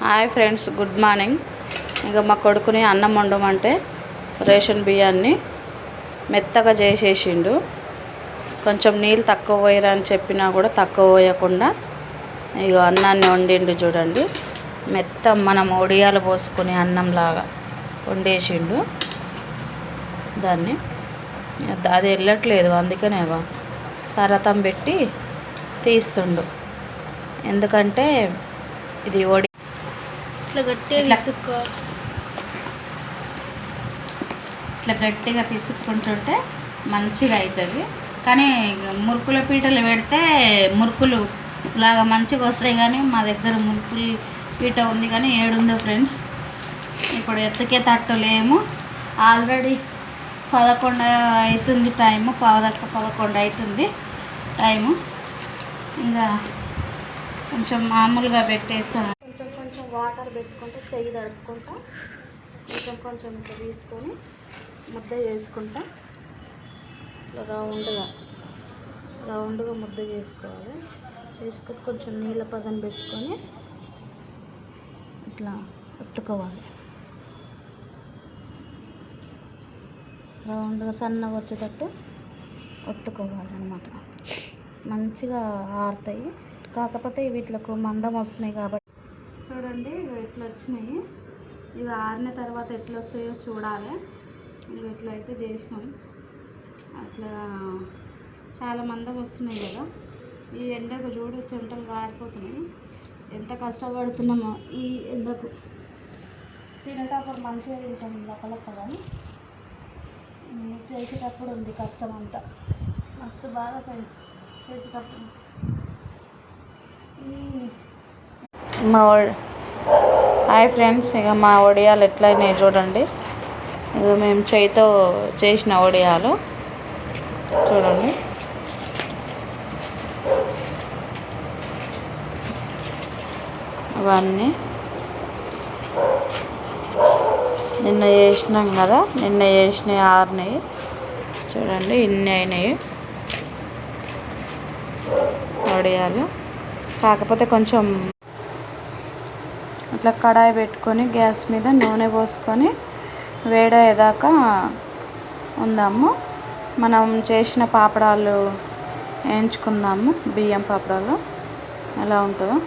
Hi friends, good morning. ఇక మా కొడుకుని అన్నం వండమంటే రేషన్ బియ్యాన్ని మెత్తగా చేసేసిండు. కొంచెం నీళ్ళు తక్కువ పోయిరా అని చెప్పినా కూడా తక్కువ పోయకుండా ఇక అన్నాన్ని వండిండు. చూడండి, మనం ఒడియాలు పోసుకుని అన్నంలాగా వండేసిండు. దాన్ని అది వెళ్ళట్లేదు, అందుకనే సరతం పెట్టి తీస్తుండు. ఎందుకంటే ఇది ఇట్లా గట్టిగా పిసుక్కుంటుంటే మంచిగా అవుతుంది. కానీ మురుకుల పీటలు పెడితే మురుకులు లాగా మంచిగా వస్తాయి. కానీ మా దగ్గర మురుకుల పీట ఉంది కానీ ఏడుందో ఫ్రెండ్స్, ఇప్పుడు ఎత్తుకే తట్టలేము. ఆల్రెడీ 11 అవుతుంది టైము, 11 అవుతుంది టైము. ఇంకా కొంచెం మామూలుగా పెట్టేస్తాను. కొంచెం వాటర్ పెట్టుకుంటా, చెయ్యి తడుపుకుంటా, కొంచెం ఇట్లా తీసుకొని ముద్ద చేసుకుంటా. ఇట్లా రౌండ్గా ముద్ద చేసుకోవాలి. చేసుకొని కొంచెం నీళ్ళ పక్కన పెట్టుకొని ఇట్లా ఒత్తుకోవాలి. రౌండ్గా సన్నగా వచ్చేటట్టు ఒత్తుకోవాలి అన్నమాట. మంచిగా ఆరుతాయి. కాకపోతే వీటికి మందం వస్తున్నాయి కాబట్టి చూడండి, ఇట్లా వచ్చినాయి. ఇవి ఆరిన తర్వాత ఎట్లా వస్తాయో చూడాలి. ఇంకా ఇట్లా అయితే చేసినాం. అట్లా చాలా మందం వస్తున్నాయి కదా. ఈ ఎండకు చూడు, చెమటలు కారిపోతున్నాయి. ఎంత కష్టపడుతున్నామో ఈ ఎండకు. తినేటప్పుడు మంచిగా తింటాం లోపల, కానీ చేసేటప్పుడు ఉంది కష్టం అంతా. మస్తు బాగా ఫ్రెండ్స్ చేసేటప్పుడు. హాయ్ ఫ్రెండ్స్, ఇక మా వడియాలు ఎట్లయినాయి చూడండి. ఇక మేము చేయితో చేసిన వడియాలు చూడండి. అవన్నీ నిన్న చేసినాం కదా, నిన్న చేసినవి ఆరినాయి చూడండి. ఇన్ని అయినాయి వడియాలు. కాకపోతే కొంచెం ఇట్లా కడాయి పెట్టుకొని గ్యాస్ మీద నూనె పోసుకొని వేడయ్యేదాకా ఉందాము. మనం చేసిన పాపడాలు వేయించుకుందాము, బియ్యం పాపడాలు ఎలా ఉంటుందో.